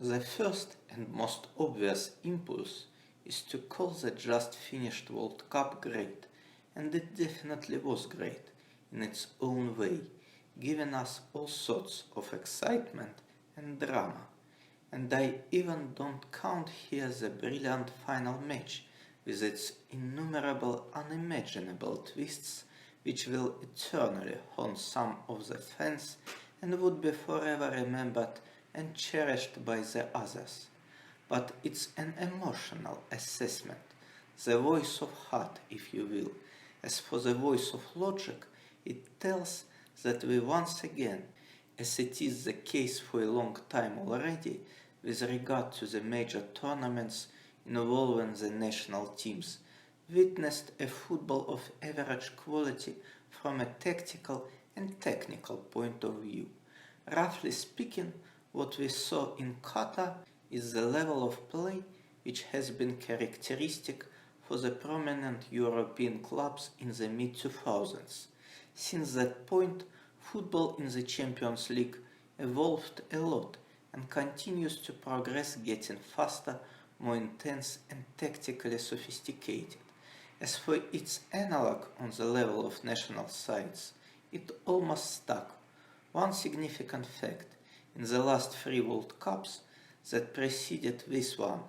The first and most obvious impulse is to call the just finished World Cup great, and it definitely was great in its own way, giving us all sorts of excitement and drama. And I even don't count here the brilliant final match with its innumerable unimaginable twists which will eternally haunt some of the fans and would be forever remembered and cherished by the others. But it's an emotional assessment, the voice of heart, if you will. As for the voice of logic, it tells that we once again, as it is the case for a long time already, with regard to the major tournaments involving the national teams, witnessed a football of average quality from a tactical and technical point of view. Roughly speaking, what we saw in Qatar is the level of play which has been characteristic for the prominent European clubs in the mid-2000s. Since that point, football in the Champions League evolved a lot and continues to progress, getting faster, more intense and tactically sophisticated. As for its analog on the level of national sides, it almost stuck. One significant fact: in the last three World Cups that preceded this one,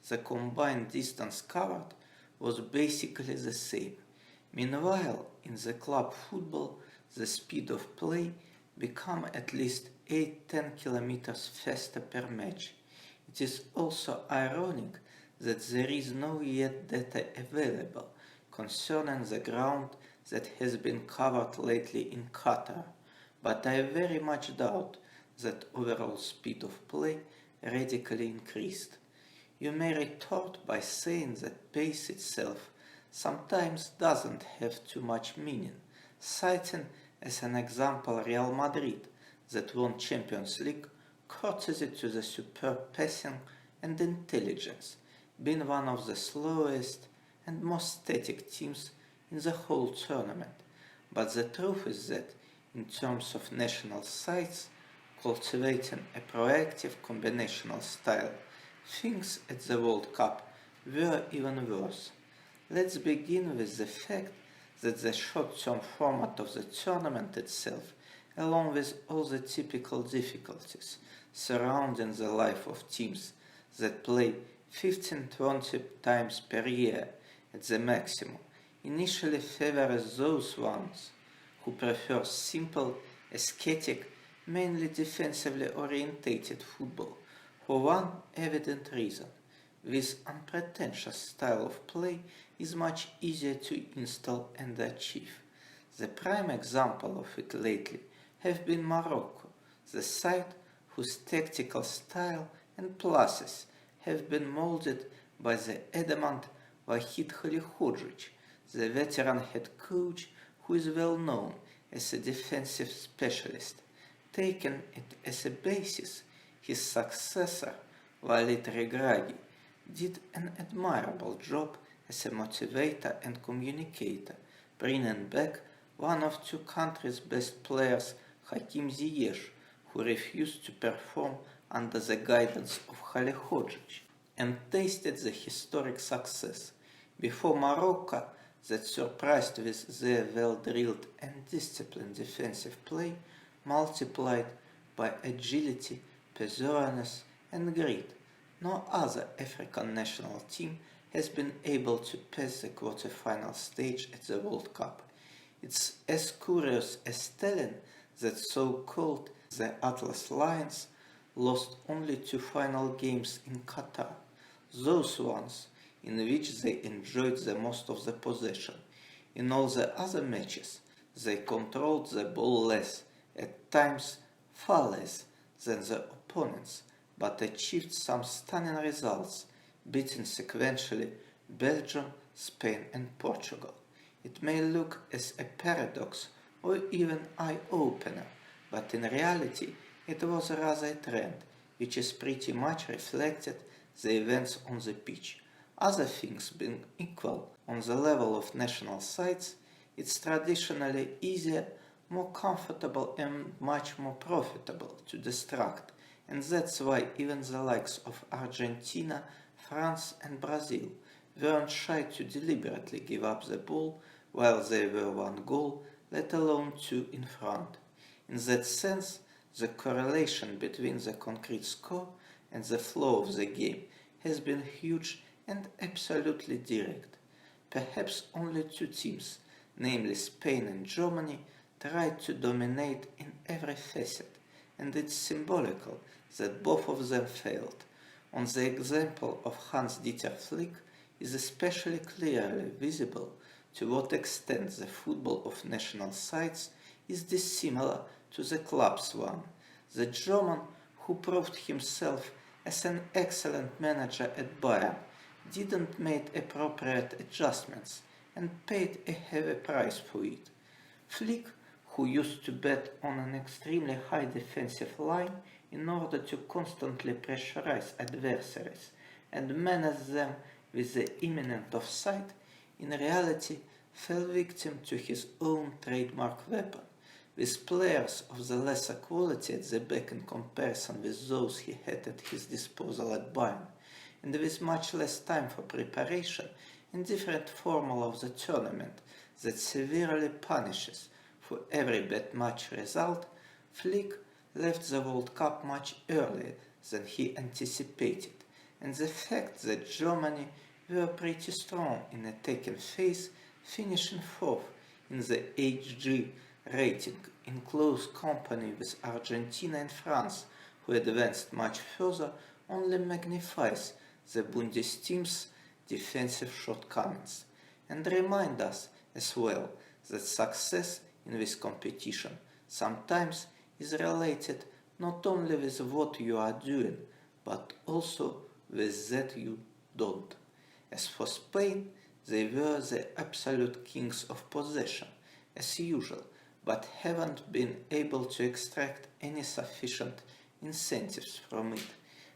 the combined distance covered was basically the same. Meanwhile, in the club football, the speed of play became at least 8-10 kilometers faster per match. It is also ironic that there is no yet data available concerning the ground that has been covered lately in Qatar, but I very much doubt that overall speed of play radically increased. You may retort by saying that pace itself sometimes doesn't have too much meaning, citing as an example Real Madrid that won Champions League courtesy to the superb passing and intelligence, being one of the slowest and most static teams in the whole tournament. But the truth is that, in terms of national sides, cultivating a proactive combinational style, things at the World Cup were even worse. Let's begin with the fact that the short-term format of the tournament itself, along with all the typical difficulties surrounding the life of teams that play 15-20 times per year at the maximum, initially favors those ones who prefer simple, aesthetic, mainly defensively orientated football for one evident reason: this unpretentious style of play is much easier to install and achieve. The prime example of it lately have been Morocco, the side whose tactical style and pluses have been molded by the adamant Vahid Halilhodžić, the veteran head coach who is well known as a defensive specialist. Taking it as a basis, his successor, Walid Regragui, did an admirable job as a motivator and communicator, bringing back one of two countries' best players, Hakim Ziyech, who refused to perform under the guidance of Halilhodžić, and tasted the historic success. Before Morocco, that surprised with their well-drilled and disciplined defensive play, multiplied by agility, perseverance, and grit, no other African national team has been able to pass the quarter-final stage at the World Cup. It's as curious as telling that so-called the Atlas Lions lost only two final games in Qatar, those ones in which they enjoyed the most of the possession. In all the other matches, they controlled the ball less, at times far less, than the opponents, but achieved some stunning results, beating sequentially Belgium, Spain and Portugal. It may look as a paradox or even eye-opener, but in reality it was rather a trend, which is pretty much reflected the events on the pitch. Other things being equal on the level of national sides, it's traditionally easier, more comfortable and much more profitable to distract and that's why even the likes of Argentina, France and Brazil weren't shy to deliberately give up the ball while they were one goal, let alone two in front. In that sense, the correlation between the concrete score and the flow of the game has been huge and absolutely direct. Perhaps only two teams, namely Spain and Germany, tried to dominate in every facet, and it's symbolical that both of them failed. On the example of Hans-Dieter Flick is especially clearly visible to what extent the football of national sides is dissimilar to the club's one. The German, who proved himself as an excellent manager at Bayern, didn't make appropriate adjustments and paid a heavy price for it. Flick, who used to bet on an extremely high defensive line in order to constantly pressurize adversaries and menace them with the imminent offside, in reality fell victim to his own trademark weapon, with players of the lesser quality at the back in comparison with those he had at his disposal at Bayern, and with much less time for preparation and different formula of the tournament that severely punishes for every bad match result. Flick left the World Cup much earlier than he anticipated, and the fact that Germany were pretty strong in attacking phase, finishing fourth in the HG rating in close company with Argentina and France, who advanced much further, only magnifies the Bundesteam's defensive shortcomings, and remind us as well that success in this competition sometimes is related not only with what you are doing, but also with that you don't. As for Spain, they were the absolute kings of possession, as usual, but haven't been able to extract any sufficient incentives from it.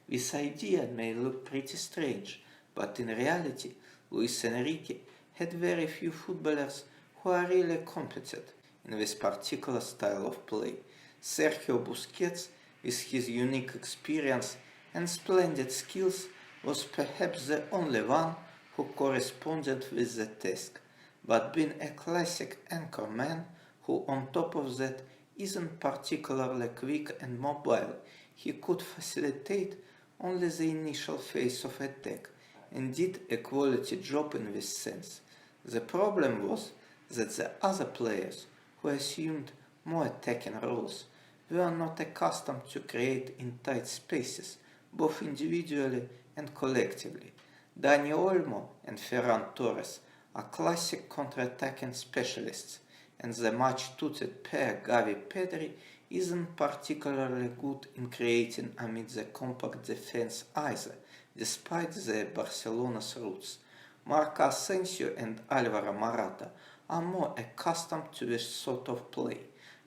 This idea may look pretty strange, but in reality, Luis Enrique had very few footballers who are really competent in this particular style of play. Sergio Busquets, with his unique experience and splendid skills, was perhaps the only one who corresponded with the task, but being a classic anchor man who on top of that isn't particularly quick and mobile, he could facilitate only the initial phase of attack and did a quality job in this sense. The problem was that the other players, who assumed more attacking roles, were not accustomed to create in tight spaces, both individually and collectively. Dani Olmo and Ferran Torres are classic counter-attacking specialists, and the much-touted pair Gavi-Pedri isn't particularly good in creating amid the compact defense either, despite their Barcelona's roots. Marc Asensio and Alvaro Morata are more accustomed to this sort of play,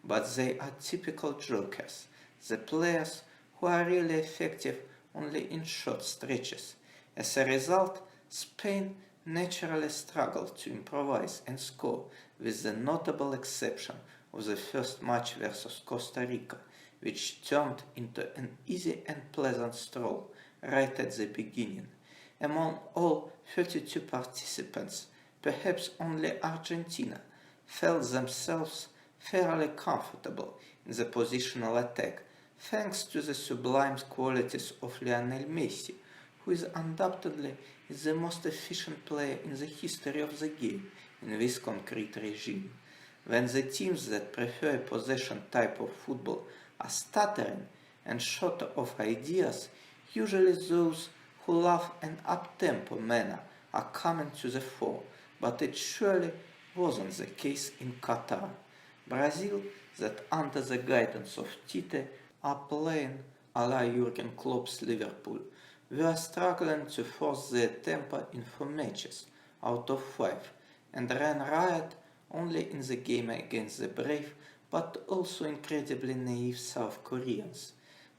but they are typical jokers, the players who are really effective only in short stretches. As a result, Spain naturally struggled to improvise and score, with the notable exception of the first match versus Costa Rica, which turned into an easy and pleasant stroll right at the beginning. Among all 32 participants, perhaps only Argentina felt themselves fairly comfortable in the positional attack, thanks to the sublime qualities of Lionel Messi, who is undoubtedly the most efficient player in the history of the game in this concrete regime. When the teams that prefer a possession type of football are stuttering and short of ideas, usually those who love an up-tempo manner are coming to the fore, but it surely wasn't the case in Qatar. Brazil, that under the guidance of Tite are playing a la Jurgen Klopp's Liverpool, were struggling to force their tempo in 4 matches out of 5 and ran riot only in the game against the brave but also incredibly naive South Koreans.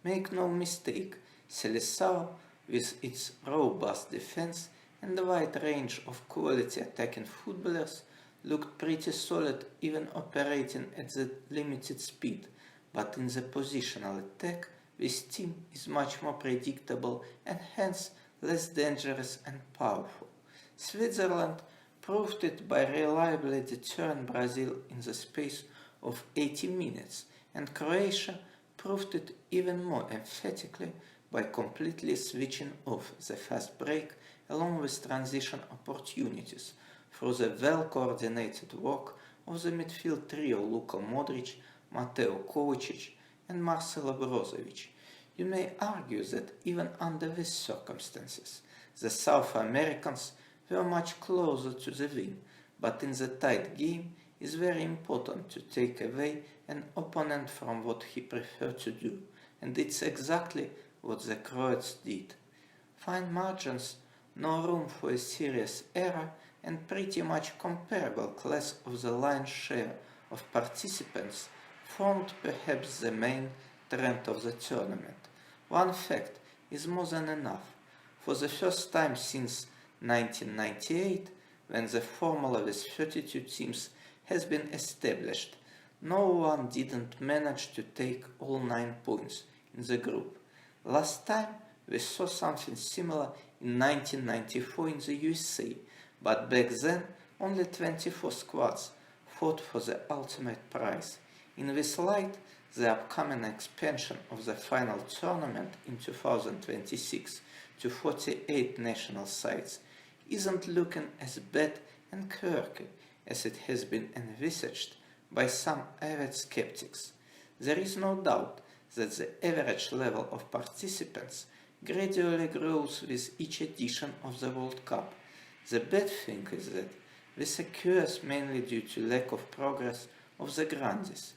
Make no mistake, Seleção, with its robust defense and a wide range of quality attacking footballers, looked pretty solid even operating at the limited speed, but in the positional attack this team is much more predictable and hence less dangerous and powerful. Switzerland proved it by reliably deterring Brazil in the space of 80 minutes, and Croatia proved it even more emphatically by completely switching off the fast break along with transition opportunities through the well-coordinated work of the midfield trio Luka Modric, Mateo Kovacic and Marcelo Brozovic. You may argue that even under these circumstances, the South Americans were much closer to the win, but in the tight game it's very important to take away an opponent from what he preferred to do, and it's exactly what the Croats did. Fine margins, no room for a serious error, and pretty much comparable class of the lion's share of participants formed perhaps the main trend of the tournament. One fact is more than enough. For the first time since 1998, when the formula with 32 teams has been established, no one didn't manage to take all 9 points in the group. Last time we saw something similar in 1994 in the USA, but back then only 24 squads fought for the ultimate prize. In this light, the upcoming expansion of the final tournament in 2026 to 48 national sides isn't looking as bad and quirky as it has been envisaged by some avid skeptics. There is no doubt that the average level of participants gradually grows with each edition of the World Cup. The bad thing is that this occurs mainly due to lack of progress of the grandes,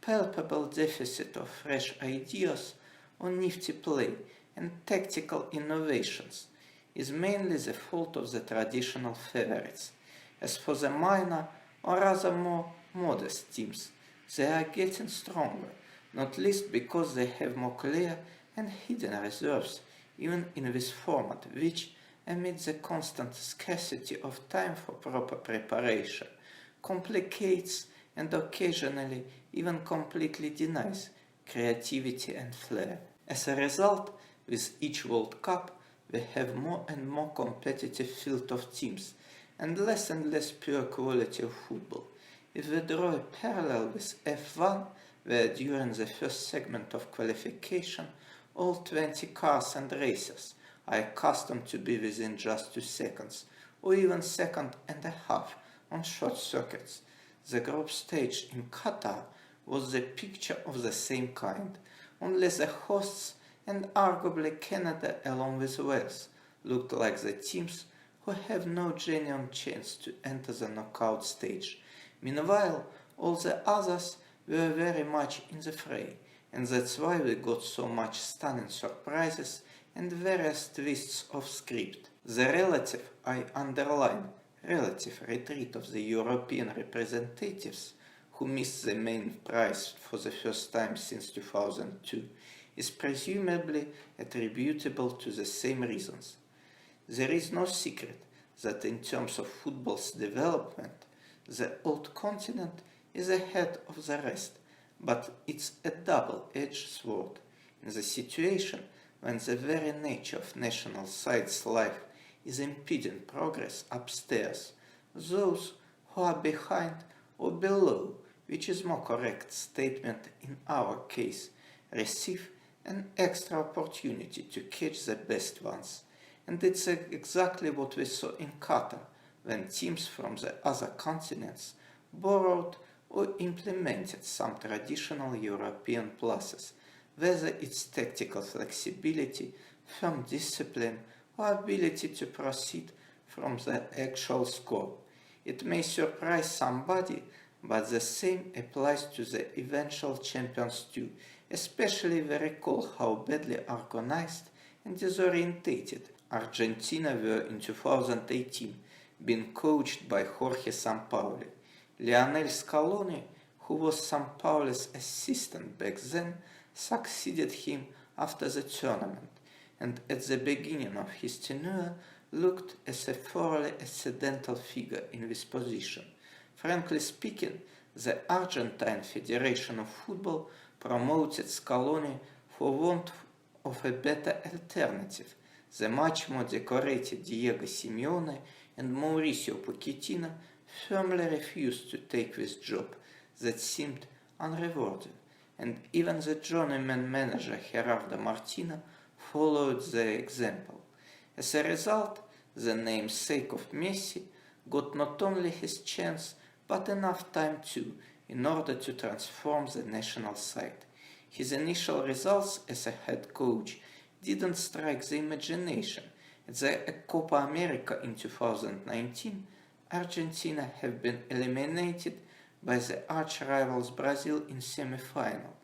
palpable deficit of fresh ideas or nifty play and tactical innovations is mainly the fault of the traditional favorites. As for the minor or rather more modest teams, they are getting stronger, not least because they have more clear and hidden reserves even in this format, which, amid the constant scarcity of time for proper preparation, complicates and occasionally even completely denies creativity and flair. As a result, with each World Cup, we have more and more competitive field of teams and less pure quality of football. If we draw a parallel with F1, where during the first segment of qualification, all 20 cars and racers are accustomed to be within just 2 seconds, or even second and a half on short circuits, the group stage in Qatar was the picture of the same kind, only the hosts and arguably Canada along with Wales looked like the teams who have no genuine chance to enter the knockout stage. Meanwhile, all the others were very much in the fray, and that's why we got so much stunning surprises and various twists of script. The relative, I underline, relative retreat of the European representatives, who missed the main prize for the first time since 2002, is presumably attributable to the same reasons. There is no secret that in terms of football's development, the old continent is ahead of the rest, but it's a double-edged sword. In the situation when the very nature of national sides' life is impeding progress upstairs, those who are behind or below, which is more correct statement in our case, receive an extra opportunity to catch the best ones. And it's exactly what we saw in Qatar, when teams from the other continents borrowed or implemented some traditional European pluses, whether it's tactical flexibility, firm discipline, or ability to proceed from the actual score. It may surprise somebody, but the same applies to the eventual champions too, especially if we recall how badly organized and disorientated Argentina were in 2018, being coached by Jorge Sampaoli. Lionel Scaloni, who was Sampaoli's assistant back then, succeeded him after the tournament, and at the beginning of his tenure looked as a thoroughly accidental figure in this position. Frankly speaking, the Argentine Federation of Football promoted Scaloni for want of a better alternative. The much more decorated Diego Simeone and Mauricio Pochettino firmly refused to take this job that seemed unrewarding, and even the journeyman manager Gerardo Martino followed their example. As a result, the namesake of Messi got not only his chance but enough time too in order to transform the national side. His initial results as a head coach didn't strike the imagination. At the Copa America in 2019, Argentina have been eliminated by the arch-rivals Brazil in semi-final,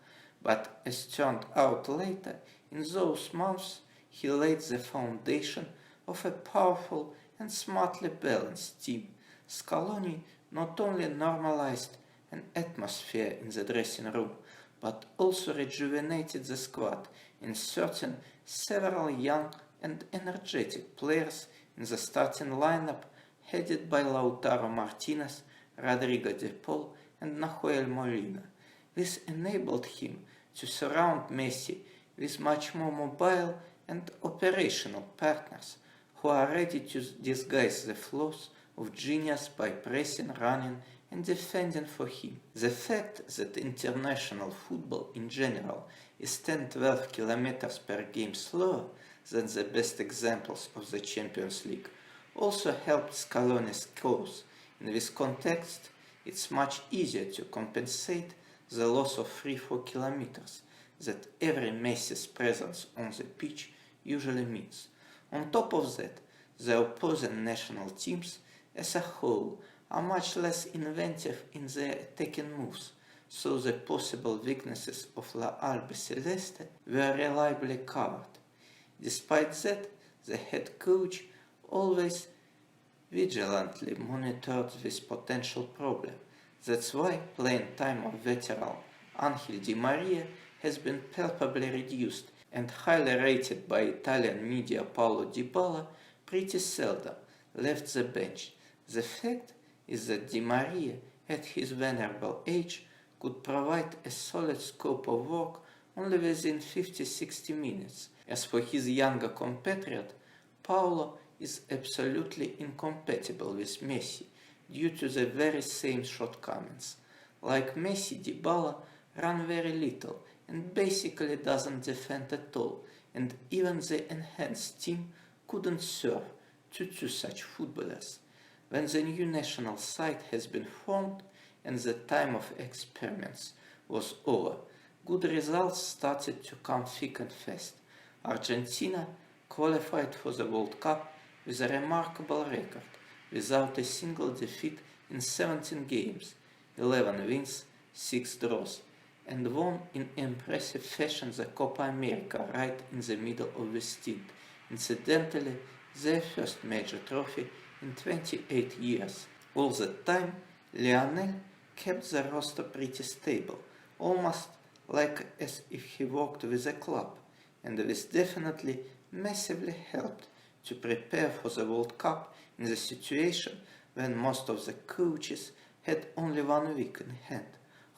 but as turned out later, in those months he laid the foundation of a powerful and smartly balanced team. Scaloni not only normalized an atmosphere in the dressing room, but also rejuvenated the squad, inserting several young and energetic players in the starting lineup headed by Lautaro Martinez, Rodrigo de Paul and Nahuel Molina. This enabled him to surround Messi with much more mobile and operational partners who are ready to disguise the flaws of genius by pressing, running and defending for him. The fact that international football in general is 10-12 kilometers per game slower than the best examples of the Champions League also helped Scaloni's cause. In this context, it's much easier to compensate the loss of 3-4 kilometers that every Messi's presence on the pitch usually means. On top of that, the opposing national teams as a whole are much less inventive in their attacking moves, so the possible weaknesses of La Albiceleste were reliably covered. Despite that, the head coach always vigilantly monitored this potential problem. That's why playing time of veteran Angel Di Maria has been palpably reduced, and highly rated by Italian media Paulo Dybala pretty seldom left the bench. The fact is that Di Maria, at his venerable age, could provide a solid scope of work only within 50-60 minutes. As for his younger compatriot, Paulo is absolutely incompatible with Messi due to the very same shortcomings. Like Messi, Dybala ran very little and basically doesn't defend at all, and even the enhanced team couldn't serve two such footballers. When the new national side has been formed and the time of experiments was over, good results started to come thick and fast. Argentina qualified for the World Cup with a remarkable record, without a single defeat in 17 games, 11 wins, 6 draws, and won in impressive fashion the Copa America right in the middle of the stint, incidentally their first major trophy in 28 years. All that time, Lionel kept the roster pretty stable, almost like as if he worked with a club, and this definitely massively helped to prepare for the World Cup in the situation when most of the coaches had only 1 week in hand.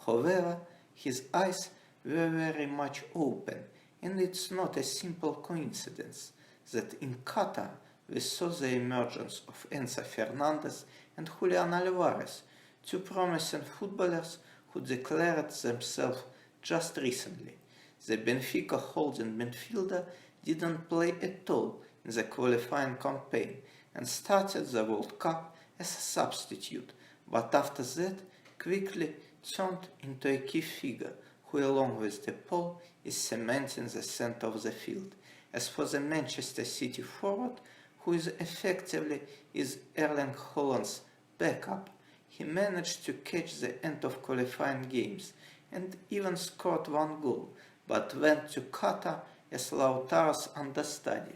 However, his eyes were very much open, and it's not a simple coincidence that in Qatar we saw the emergence of Enzo Fernandez and Julian Alvarez, two promising footballers who declared themselves just recently. The Benfica holding midfielder didn't play at all in the qualifying campaign and started the World Cup as a substitute, but after that quickly turned into a key figure who, along with De Paul, is cementing the center of the field. As for the Manchester City forward, who is effectively Erling Haaland's backup, he managed to catch the end of qualifying games and even scored 1 goal, but went to Qatar as Lautaro's understudy,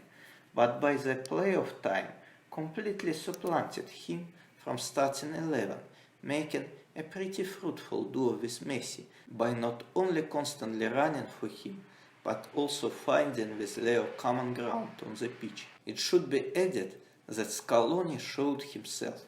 but by the playoff time completely supplanted him from starting 11, making a pretty fruitful duo with Messi by not only constantly running for him, but also finding with Leo common ground on the pitch. It should be added that Scaloni showed himself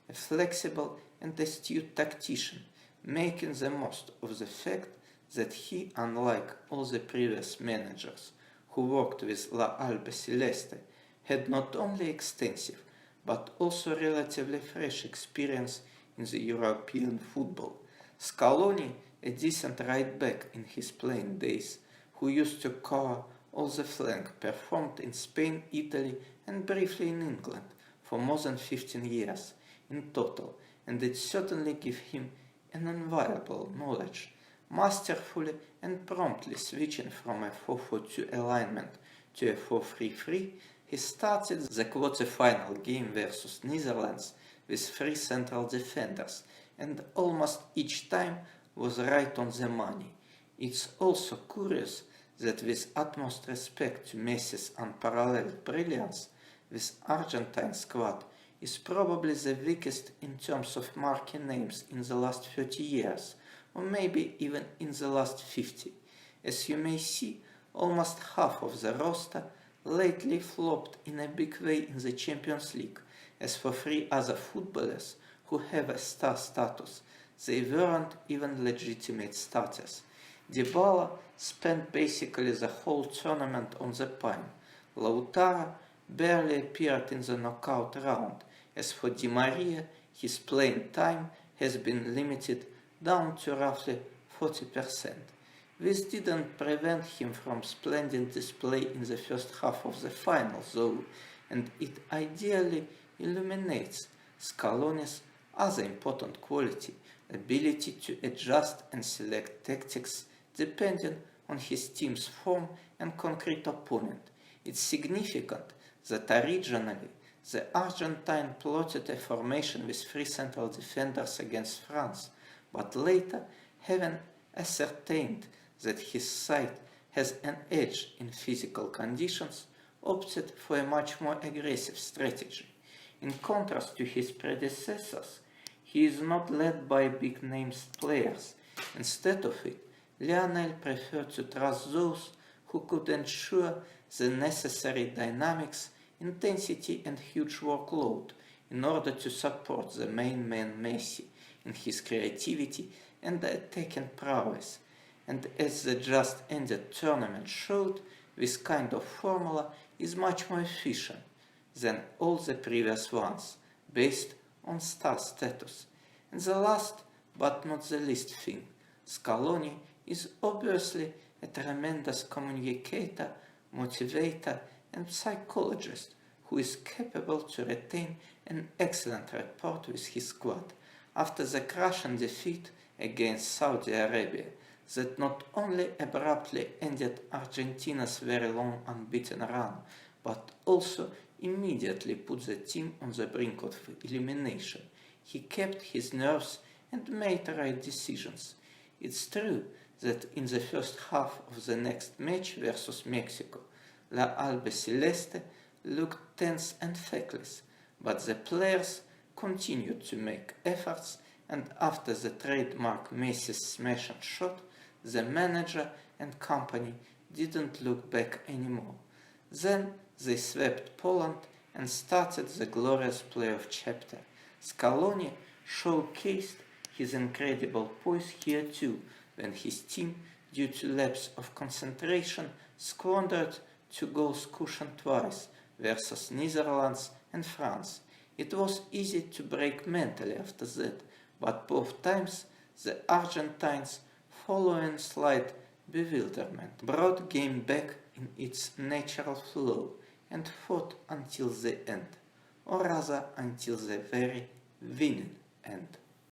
a flexible and astute tactician, making the most of the fact that he, unlike all the previous managers who worked with La Albiceleste, had not only extensive but also relatively fresh experience in the European football. Scaloni, a decent right back in his playing days, who used to cover all the flank, performed in Spain, Italy, and briefly in England for more than 15 years in total, and it certainly gave him an invaluable knowledge. Masterfully and promptly switching from a 4-4-2 alignment to a 4-3-3, he started the quarter-final game versus Netherlands with 3 central defenders, and almost each time was right on the money. It's also curious that with utmost respect to Messi's unparalleled brilliance, this Argentine squad is probably the weakest in terms of marquee names in the last 30 years, or maybe even in the last 50. As you may see, almost half of the roster lately flopped in a big way in the Champions League. As for 3 other footballers who have a star status, they weren't even legitimate starters. Dybala spent basically the whole tournament on the pine. Lautaro barely appeared in the knockout round. As for Di Maria, his playing time has been limited down to roughly 40%. This didn't prevent him from splendid display in the first half of the final though, and it ideally illuminates Scaloni's other important quality, ability to adjust and select tactics depending on his team's form and concrete opponent. It's significant that originally the Argentine plotted a formation with 3 central defenders against France, but later, having ascertained that his side has an edge in physical conditions, opted for a much more aggressive strategy. In contrast to his predecessors, he is not led by big-name players. Instead of it, Lionel preferred to trust those who could ensure the necessary dynamics, intensity and huge workload in order to support the main man Messi in his creativity and attacking prowess. And as the just-ended tournament showed, this kind of formula is much more efficient than all the previous ones, based on star status. And the last but not the least thing, Scaloni is obviously a tremendous communicator, motivator and psychologist who is capable to retain an excellent rapport with his squad. After the crushing defeat against Saudi Arabia that not only abruptly ended Argentina's very long unbeaten run, but also immediately put the team on the brink of elimination, he kept his nerves and made right decisions. It's true that in the first half of the next match versus Mexico, La Albiceleste looked tense and feckless, but the players continued to make efforts, and after the trademark Messi's smashing shot, the manager and company didn't look back anymore. Then they swept Poland and started the glorious playoff chapter. Scaloni showcased his incredible poise here too, when his team, due to lapse of concentration, squandered 2 goals cushioned twice versus Netherlands and France. It was easy to break mentally after that, but both times the Argentines, following slight bewilderment, brought game back in its natural flow and fought until the end, or rather until the very winning end.